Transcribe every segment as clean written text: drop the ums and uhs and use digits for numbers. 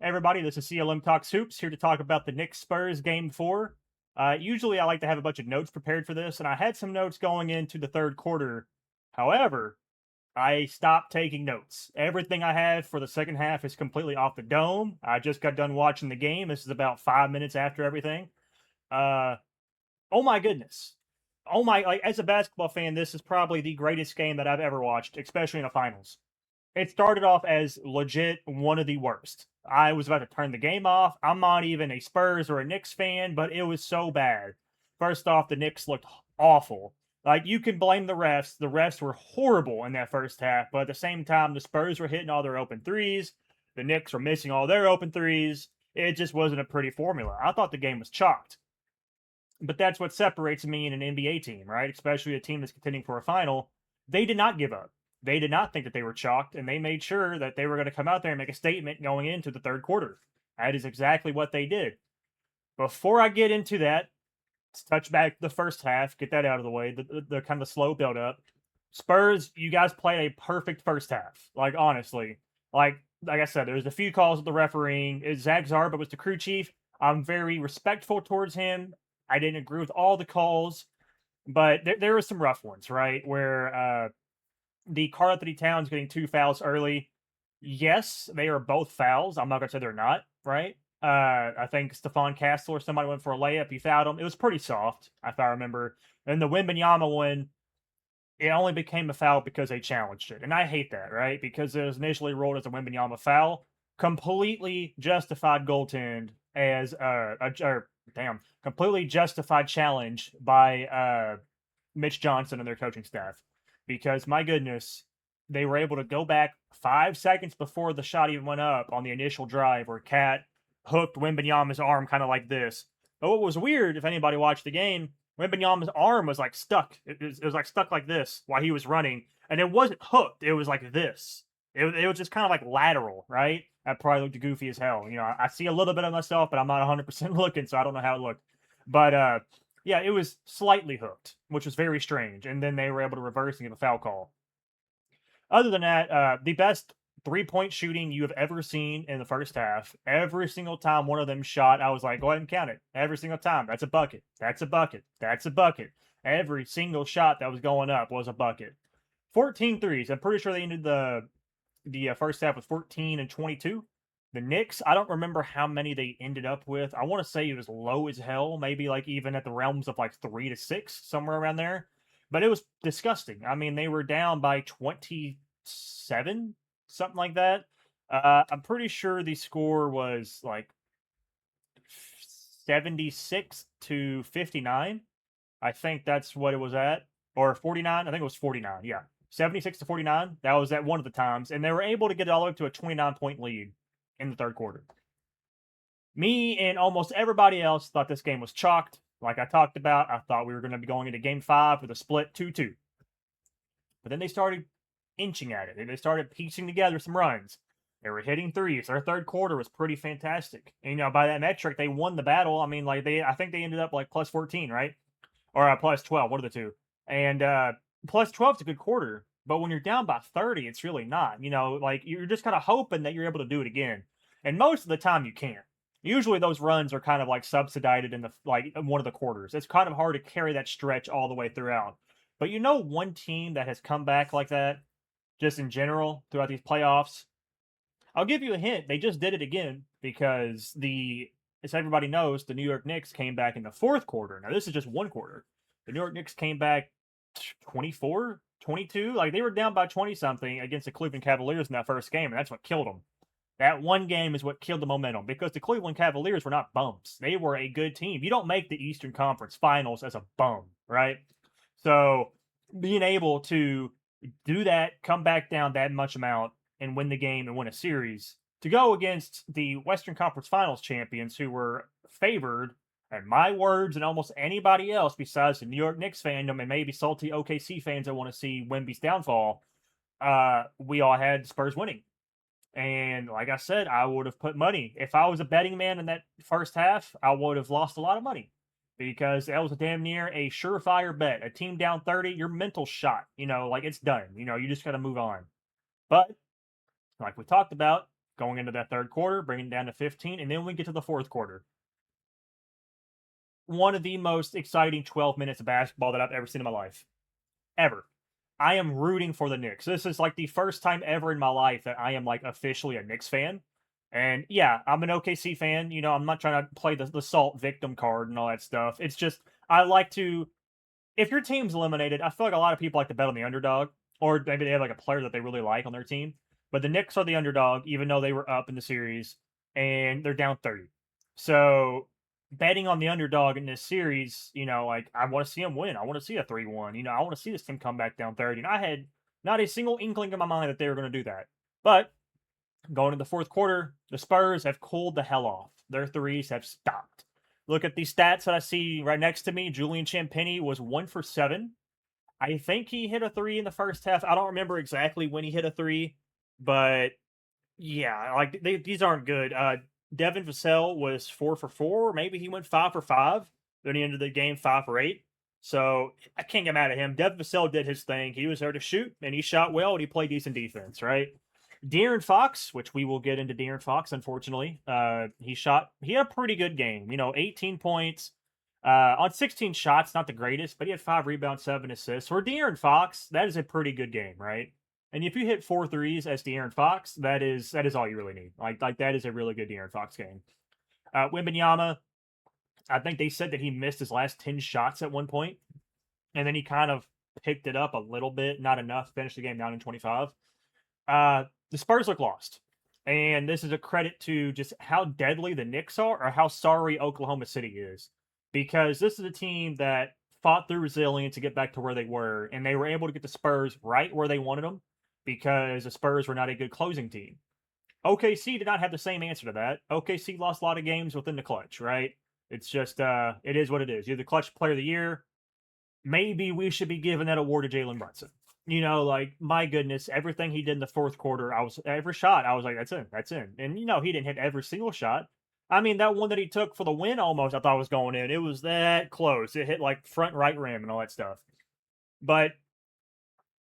Hey everybody, this is CLM Talks Hoops, here to talk about the Knicks Spurs game 4. Usually I like to have a bunch of notes prepared for this, and I had some notes going into the third quarter. However, I stopped taking notes. Everything I have for the second half is completely off the dome. I just got done watching the game. This is about 5 minutes after everything. Uh, oh my goodness. Like as a basketball fan, this is probably the greatest game that I've ever watched, especially in the finals. It started off as legit one of the worst. I was about to turn the game off. I'm not even a Spurs or a Knicks fan, but it was so bad. First off, the Knicks looked awful. Like, you can blame the refs. The refs were horrible in that first half, but at the same time, the Spurs were hitting all their open threes. The Knicks were missing all their open threes. It just wasn't a pretty formula. I thought the game was chalked. But that's what separates me and an NBA team, right? Especially a team that's contending for a final. They did not give up. They did not think that they were chalked, and they made sure that they were going to come out there and make a statement going into the third quarter. That is exactly what they did. Before I get into that, let's touch back the first half, get that out of the way, the kind of slow build up. Spurs, you guys played a perfect first half. Like, honestly. Like I said, there's a few calls with the refereeing. Zach Zarba was the crew chief. I'm very respectful towards him. I didn't agree with all the calls, but there were some rough ones, right? Where the Karl-Anthony Towns getting 2 fouls early. Yes, they are both fouls. I'm not going to say they're not, right? I think Stephon Castle or somebody went for a layup. He fouled him. It was pretty soft, if I remember. And the Wembanyama one, it only became a foul because they challenged it. And I hate that, right? Because it was initially ruled as a Wembanyama foul. Completely justified goaltend as completely justified challenge by Mitch Johnson and their coaching staff. Because my goodness, they were able to go back 5 seconds before the shot even went up on the initial drive where Cat hooked Wembanyama's arm kind of like this. But what was weird, if anybody watched the game, Wembanyama's arm was like stuck. It was like stuck like this while he was running. And it wasn't hooked. It was like this. It was just kind of like lateral, right? That probably looked goofy as hell. You know, I see a little bit of myself, but I'm not 100% looking, so I don't know how it looked. But yeah, it was slightly hooked, which was very strange. And then they were able to reverse and give a foul call. Other than that, the best 3-point shooting you have ever seen in the first half. Every single time one of them shot, I was like, go ahead and count it. Every single time. That's a bucket. That's a bucket. That's a bucket. Every single shot that was going up was a bucket. 14 threes. I'm pretty sure they ended the first half with 14 and 22. The Knicks, I don't remember how many they ended up with. I want to say it was low as hell, maybe like even at the realms of like 3 to 6, somewhere around there. But it was disgusting. I mean, they were down by 27, something like that. I'm pretty sure the score was like 76 to 59. I think that's what it was at. Or 49. I think it was 49. Yeah. 76 to 49. That was at one of the times. And they were able to get it all the way up to a 29-point lead in the third quarter. Me and almost everybody else thought this game was chalked. Like I talked about, I thought we were going to be going into game 5 with a split 2-2. But then they started inching at it. They started piecing together some runs. They were hitting threes. Their third quarter was pretty fantastic. And, you know, by that metric, they won the battle. I mean, like I think they ended up like plus 14, right? Or plus 12, one of the two. And plus 12 is a good quarter. But when you're down by 30, it's really not. You know, like you're just kind of hoping that you're able to do it again. And most of the time you can't. Usually those runs are kind of like subsidized in one of the quarters. It's kind of hard to carry that stretch all the way throughout. But you know, one team that has come back like that, just in general, throughout these playoffs, I'll give you a hint. They just did it again because as everybody knows, the New York Knicks came back in the fourth quarter. Now, this is just one quarter. The New York Knicks came back 24, 22. Like, they were down by 20-something against the Cleveland Cavaliers in that first game, and that's what killed them. That one game is what killed the momentum because the Cleveland Cavaliers were not bums. They were a good team. You don't make the Eastern Conference Finals as a bum, right? So being able to do that, come back down that much amount, and win the game and win a series to go against the Western Conference Finals champions who were favored, and my words and almost anybody else besides the New York Knicks fandom and maybe salty OKC fans that want to see Wemby's downfall, we all had Spurs winning. And like I said, I would have put money. If I was a betting man in that first half, I would have lost a lot of money because that was a damn near a surefire bet. A team down 30, your mental shot. You know, like it's done. You know, you just got to move on. But like we talked about, going into that third quarter, bringing it down to 15, and then we get to the fourth quarter. One of the most exciting 12 minutes of basketball that I've ever seen in my life. Ever. I am rooting for the Knicks. This is like the first time ever in my life that I am like officially a Knicks fan. And yeah, I'm an OKC fan. You know, I'm not trying to play the salt victim card and all that stuff. It's just, I like to, if your team's eliminated, I feel like a lot of people like to bet on the underdog, or maybe they have like a player that they really like on their team. But the Knicks are the underdog, even though they were up in the series and they're down 30. So betting on the underdog in this series, you know, like I want to see them win. I want to see a 3-1. You know, I want to see this team come back down 30. And I had not a single inkling in my mind that they were going to do that. But going into the fourth quarter, the Spurs have cooled the hell off. Their threes have stopped. Look at these stats that I see right next to me. Julian Champagnie was 1 for 7. I think he hit a three in the first half. I don't remember exactly when he hit a three, but yeah, like these aren't good. Devin Vassell was 4 for 4. Maybe he went 5 for 5. Then he ended the game 5 for 8. So I can't get mad at him. Devin Vassell did his thing. He was there to shoot, and he shot well, and he played decent defense, right? De'Aaron Fox, which we will get into De'Aaron Fox, unfortunately. He had a pretty good game. You know, 18 points on 16 shots, not the greatest, but he had 5 rebounds, 7 assists. For De'Aaron Fox, that is a pretty good game, right? And if you hit 4 threes as De'Aaron Fox, that is all you really need. Like that is a really good De'Aaron Fox game. Wembanyama, I think they said that he missed his last 10 shots at one point, and then he kind of picked it up a little bit, not enough, finished the game down in 25. The Spurs look lost. And this is a credit to just how deadly the Knicks are, or how sorry Oklahoma City is. Because this is a team that fought through resilience to get back to where they were, and they were able to get the Spurs right where they wanted them because the Spurs were not a good closing team. OKC did not have the same answer to that. OKC lost a lot of games within the clutch, right? It's just, it is what it is. You're the clutch player of the year. Maybe we should be giving that award to Jalen Brunson. You know, like, my goodness, everything he did in the fourth quarter, every shot, I was like, that's in. And, you know, he didn't hit every single shot. I mean, that one that he took for the win almost, I thought was going in. It was that close. It hit like front right rim and all that stuff. But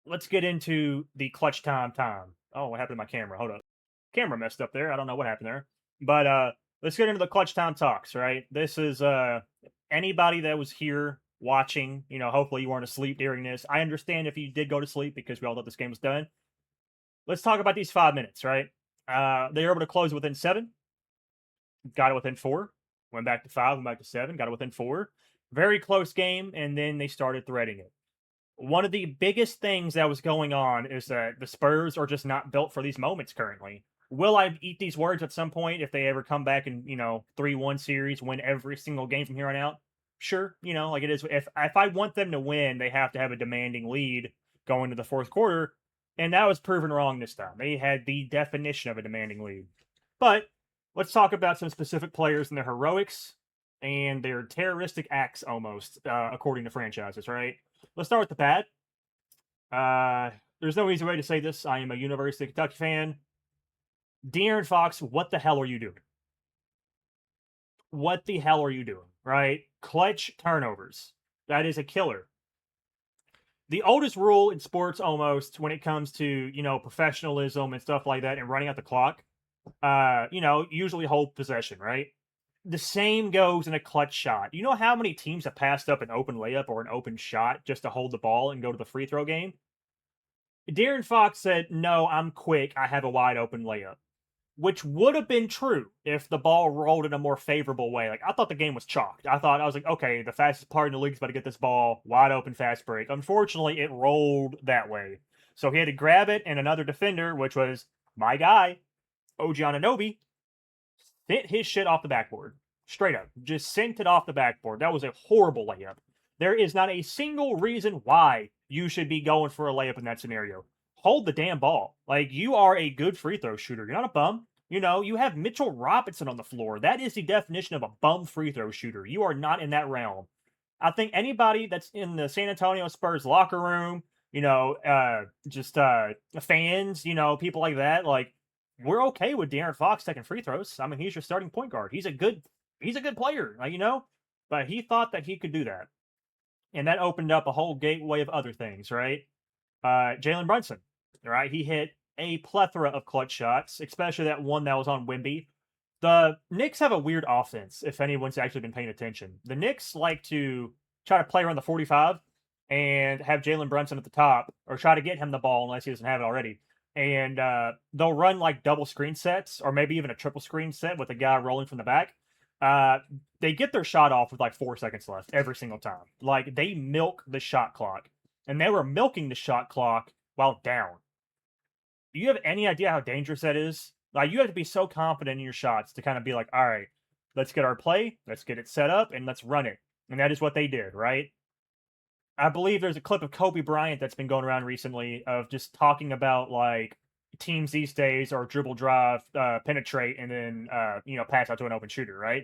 let's get into the clutch time. Oh, what happened to my camera? Hold up. Camera messed up there. I don't know what happened there. But let's get into the clutch time talks, right? This is anybody that was here watching, you know, hopefully you weren't asleep during this. I understand if you did go to sleep because we all thought this game was done. Let's talk about these 5 minutes, right? They were able to close within 7, got it within 4, went back to 5, went back to 7, got it within 4. Very close game, and then they started threading it. One of the biggest things that was going on is that the Spurs are just not built for these moments currently. Will I eat these words at some point if they ever come back and, you know, 3-1 series, win every single game from here on out? Sure, you know, like it is. If I want them to win, they have to have a demanding lead going to the fourth quarter, and that was proven wrong this time. They had the definition of a demanding lead. But let's talk about some specific players and their heroics and their terroristic acts, almost, according to franchises, right? Let's start with the bad. There's no easy way to say this. I am a University of Kentucky fan. De'Aaron Fox, what the hell are you doing? What the hell are you doing, right? Clutch turnovers. That is a killer. The oldest rule in sports, almost, when it comes to, you know, professionalism and stuff like that and running out the clock, you know, usually hold possession, right? The same goes in a clutch shot. You know how many teams have passed up an open layup or an open shot just to hold the ball and go to the free throw game? De'Aaron Fox said, no, I'm quick. I have a wide open layup. Which would have been true if the ball rolled in a more favorable way. Like, I thought the game was chalked. I was like, okay, the fastest player in the league is about to get this ball, wide open, fast break. Unfortunately, it rolled that way. So he had to grab it, and another defender, which was my guy, OG Anunoby, sent his shit off the backboard. Straight up. Just sent it off the backboard. That was a horrible layup. There is not a single reason why you should be going for a layup in that scenario. Hold the damn ball. Like, you are a good free throw shooter. You're not a bum. You know, you have Mitchell Robinson on the floor. That is the definition of a bum free throw shooter. You are not in that realm. I think anybody that's in the San Antonio Spurs locker room, you know, fans, you know, people like that, like, we're okay with De'Aaron Fox taking free throws. I mean, he's your starting point guard. He's a good player, like, you know, but he thought that he could do that. And that opened up a whole gateway of other things, right? Jalen Brunson, right? He hit a plethora of clutch shots, especially that one that was on Wimby. The Knicks have a weird offense, if anyone's actually been paying attention. The Knicks like to try to play around the 45 and have Jalen Brunson at the top, or try to get him the ball unless he doesn't have it already. And they'll run like double screen sets, or maybe even a triple screen set with a guy rolling from the back. They get their shot off with like 4 seconds left every single time. Like they milk the shot clock, and they were milking the shot clock while down. Do you have any idea how dangerous that is? Like, you have to be so confident in your shots to kind of be like, all right, let's get our play, let's get it set up, and let's run it. And that is what they did, right? I believe there's a clip of Kobe Bryant that's been going around recently of just talking about like teams these days are dribble drive, penetrate, and then pass out to an open shooter, right?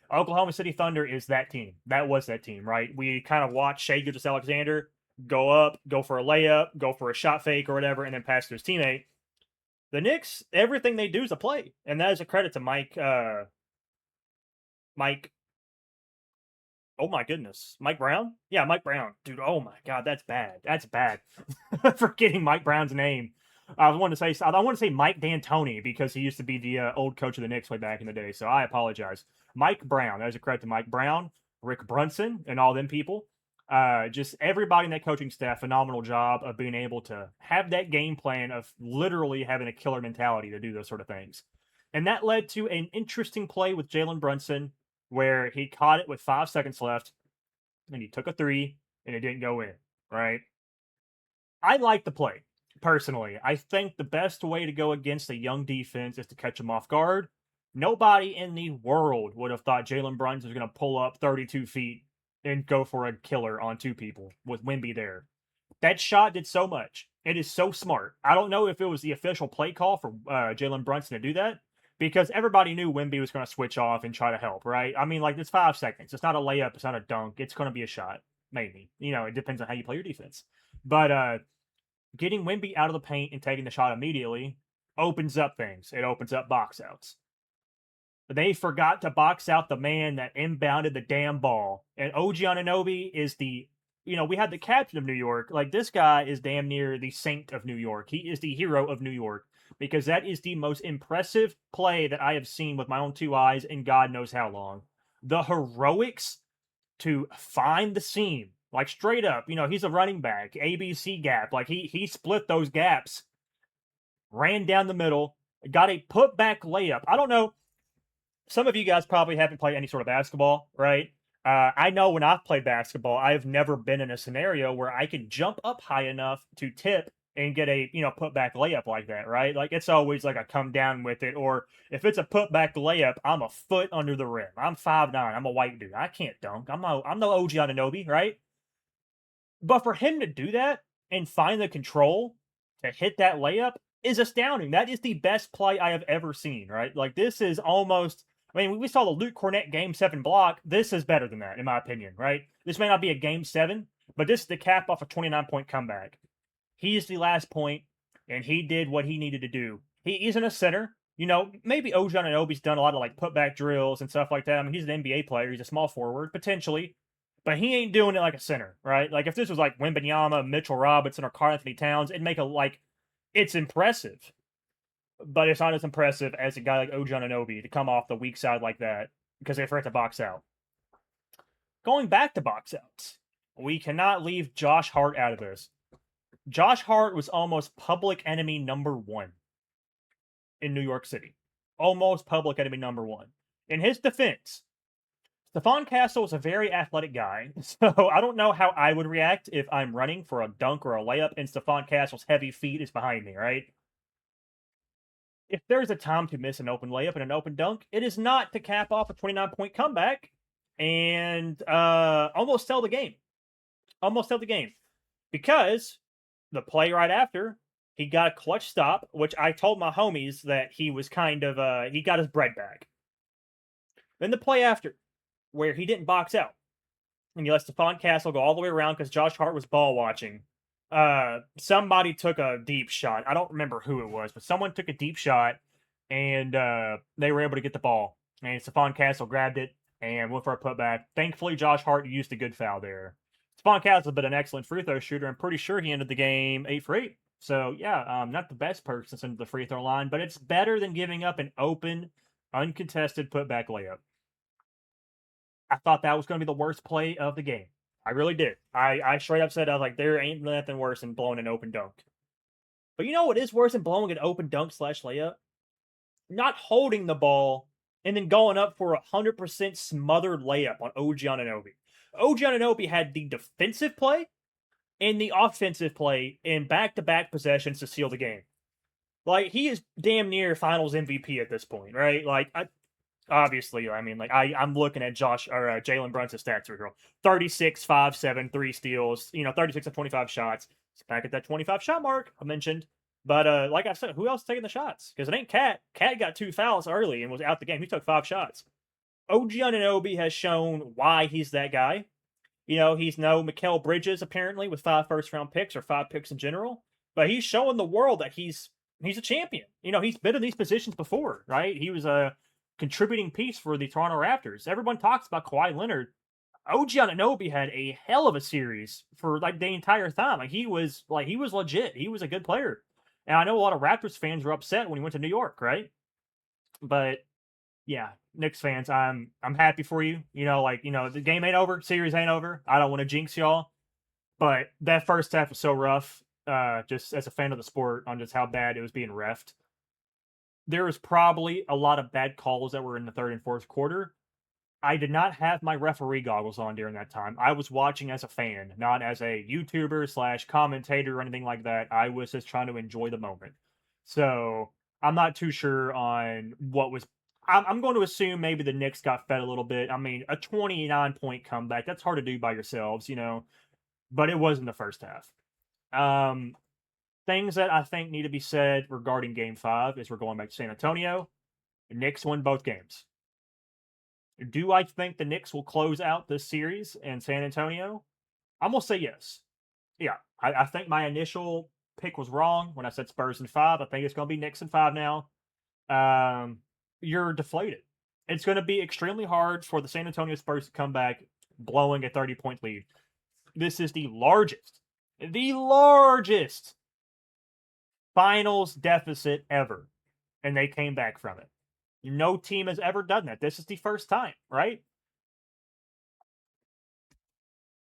Oklahoma City Thunder is that team. That was that team, right? We kind of watched Shai Gilgeous-Alexander go up, go for a layup, go for a shot fake or whatever, and then pass to his teammate. The Knicks, everything they do is a play, and that is a credit to Mike. Mike. Oh my goodness, Mike Brown? Yeah, Mike Brown, dude. Oh my God, that's bad. That's bad. Forgetting Mike Brown's name. I want to say Mike D'Antoni because he used to be the old coach of the Knicks way back in the day. So I apologize. Mike Brown. That is a credit to Mike Brown, Rick Brunson, and all them people. Just everybody in that coaching staff, phenomenal job of being able to have that game plan of literally having a killer mentality to do those sort of things. And that led to an interesting play with Jalen Brunson where he caught it with 5 seconds left and he took a three and it didn't go in, right? I like the play, personally. I think the best way to go against a young defense is to catch them off guard. Nobody in the world would have thought Jalen Brunson was going to pull up 32 feet and go for a killer on two people with Wimby there. That shot did so much. It is so smart. I don't know if it was the official play call for Jalen Brunson to do that because everybody knew Wimby was going to switch off and try to help, right? I mean, like, it's 5 seconds. It's not a layup. It's not a dunk. It's going to be a shot, maybe. It depends on how you play your defense. But getting Wimby out of the paint and taking the shot immediately opens up things. It opens up box outs. They forgot to box out the man that inbounded the damn ball. And OG Anunoby is we had the captain of New York. Like, this guy is damn near the saint of New York. He is the hero of New York because that is the most impressive play that I have seen with my own two eyes in God knows how long. The heroics to find the seam, like straight up, he's a running back, ABC gap. Like, he split those gaps, ran down the middle, got a putback layup. I don't know. Some of you guys probably haven't played any sort of basketball, right? I know when I've played basketball, I've never been in a scenario where I can jump up high enough to tip and get a, putback layup like that, right? Like, it's always like a come down with it. Or if it's a putback layup, I'm a foot under the rim. I'm 5'9". I'm a white dude. I can't dunk. I'm no OG Anunoby, right? But for him to do that and find the control to hit that layup is astounding. That is the best play I have ever seen, right? Like, this is almost... I mean, we saw the Luke Cornett Game 7 block. This is better than that, in my opinion, right? This may not be a Game 7, but this is the cap off a 29-point comeback. He's the last point, and he did what he needed to do. He isn't a center. Maybe OG Anunoby's done a lot of, like, putback drills and stuff like that. I mean, he's an NBA player. He's a small forward, potentially. But he ain't doing it like a center, right? Like, if this was, like, Wembanyama, Mitchell Robinson, or Karl-Anthony Towns, it'd make it's impressive. But it's not as impressive as a guy like OG Anunoby to come off the weak side like that because they forgot to box out. Going back to box outs, we cannot leave Josh Hart out of this. Josh Hart was almost public enemy number 1 in New York City. Almost public enemy number 1. In his defense, Stephon Castle is a very athletic guy, so I don't know how I would react if I'm running for a dunk or a layup and Stephon Castle's heavy feet is behind me, right? If there's a time to miss an open layup and an open dunk, it is not to cap off a 29-point comeback and almost sell the game. Almost sell the game. Because the play right after, he got a clutch stop, which I told my homies that he was kind of, he got his bread back. Then the play after, where he didn't box out. And he let Stephon Castle go all the way around because Josh Hart was ball watching. Somebody took a deep shot. I don't remember who it was, but someone took a deep shot and they were able to get the ball. And Stephon Castle grabbed it and went for a putback. Thankfully, Josh Hart used a good foul there. Stephon Castle's been an excellent free throw shooter. I'm pretty sure he ended the game 8 for 8. So yeah, not the best person to the free throw line, but it's better than giving up an open, uncontested putback layup. I thought that was going to be the worst play of the game. I really did. I straight up said I was like, there ain't nothing worse than blowing an open dunk. But you know what is worse than blowing an open dunk slash layup? Not holding the ball and then going up for a 100% smothered layup on OG Anunoby. OG Anunoby had the defensive play and the offensive play in back-to-back possessions to seal the game. Like, he is damn near Finals MVP at this point, right? Like, obviously, I mean, like I'm looking at Josh or Jalen Brunson's stats here. 36, 5, 7, 3 steals. 36 of 25 shots. It's back at that 25 shot mark I mentioned. But like I said, who else is taking the shots? Because it ain't Cat. Cat got 2 fouls early and was out the game. He took 5 shots. OG Anunoby has shown why he's that guy. He's no Mikal Bridges apparently with 5 first-round picks or 5 picks in general. But he's showing the world that he's a champion. He's been in these positions before, right? He was a contributing piece for the Toronto Raptors. Everyone talks about Kawhi Leonard. OG Anunoby had a hell of a series for like the entire time. He was legit. He was a good player. And I know a lot of Raptors fans were upset when he went to New York, right? But yeah, Knicks fans, I'm happy for you. The game ain't over, series ain't over. I don't want to jinx y'all, but that first half was so rough. Just as a fan of the sport, on just how bad it was being refed. There was probably a lot of bad calls that were in the third and fourth quarter. I did not have my referee goggles on during that time. I was watching as a fan, not as a YouTuber slash commentator or anything like that. I was just trying to enjoy the moment. So I'm not too sure on what was. I'm going to assume maybe the Knicks got fed a little bit. I mean, a 29-point comeback, that's hard to do by yourselves, but it was in the first half. Things that I think need to be said regarding Game 5 is we're going back to San Antonio. The Knicks won both games. Do I think the Knicks will close out this series in San Antonio? I'm going to say yes. Yeah, I think my initial pick was wrong when I said Spurs in 5. I think it's going to be Knicks in 5 now. You're deflated. It's going to be extremely hard for the San Antonio Spurs to come back blowing a 30-point lead. This is the largest finals deficit ever. And they came back from it. No team has ever done that. This is the first time, right?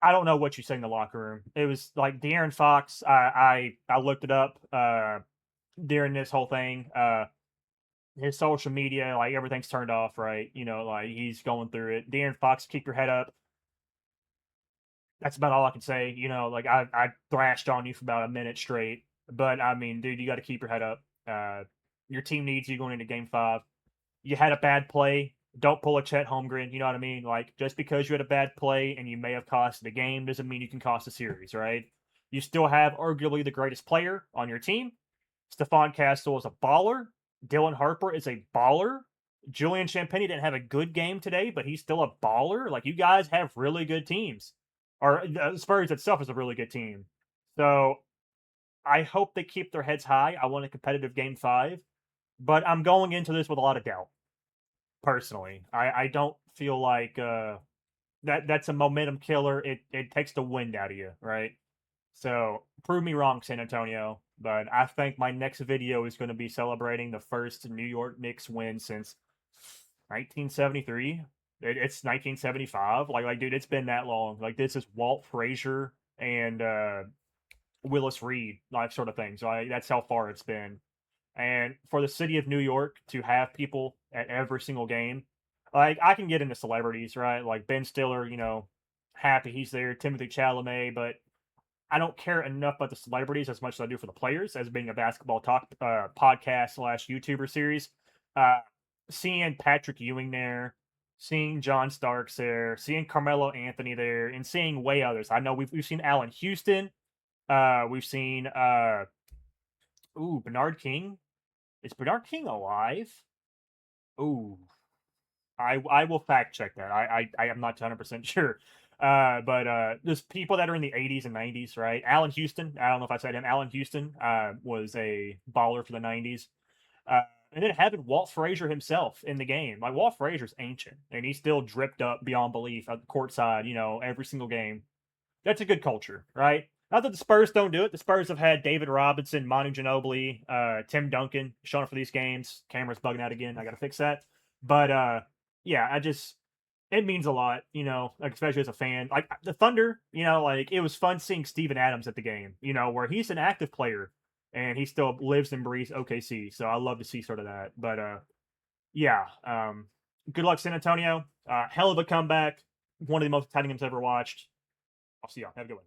I don't know what you say in the locker room. It was like De'Aaron Fox. I looked it up during this whole thing. His social media, like everything's turned off, right? Like he's going through it. De'Aaron Fox, keep your head up. That's about all I can say. Like I thrashed on you for about a minute straight. But I mean, dude, you got to keep your head up. Your team needs you going into Game 5. You had a bad play. Don't pull a Chet Holmgren. You know what I mean? Like, just because you had a bad play and you may have cost the game doesn't mean you can cost a series, right? You still have arguably the greatest player on your team. Stephon Castle is a baller. Dylan Harper is a baller. Julian Champagnie didn't have a good game today, but he's still a baller. Like, you guys have really good teams. Or Spurs itself is a really good team. So, I hope they keep their heads high. I want a competitive Game 5. But I'm going into this with a lot of doubt. Personally, I don't feel like that's a momentum killer. It takes the wind out of you, right? So prove me wrong, San Antonio. But I think my next video is going to be celebrating the first New York Knicks win since 1973. It's 1975. Like, dude, it's been that long. Like, this is Walt Frazier and Willis Reed, like, sort of thing. So that's how far it's been. And for the city of New York to have people at every single game, like, I can get into celebrities, right? Like Ben Stiller, happy he's there, Timothy Chalamet, but I don't care enough about the celebrities as much as I do for the players, as being a basketball talk podcast slash YouTuber series. Uh, Seeing Patrick Ewing there, seeing John Starks there, seeing Carmelo Anthony there, and seeing way others. I know we've seen Allen Houston. We've seen Bernard King. Is Bernard King alive? Ooh, I will fact check that. I am not 100% sure. But there's people that are in the 80s and 90s, right? Allen Houston. I don't know if I said him. Allen Houston was a baller for the 90s. And then having Walt Frazier himself in the game. Like, Walt Frazier's ancient, and he's still dripped up beyond belief at the courtside, every single game. That's a good culture, right? Not that the Spurs don't do it. The Spurs have had David Robinson, Manu Ginobili, Tim Duncan showing up for these games. Camera's bugging out again. I got to fix that. But yeah, it means a lot, like especially as a fan. Like the Thunder, like it was fun seeing Steven Adams at the game, where he's an active player and he still lives and breathes OKC. So I love to see sort of that. But yeah, good luck, San Antonio. Hell of a comeback. One of the most exciting games I've ever watched. I'll see y'all. Have a good one.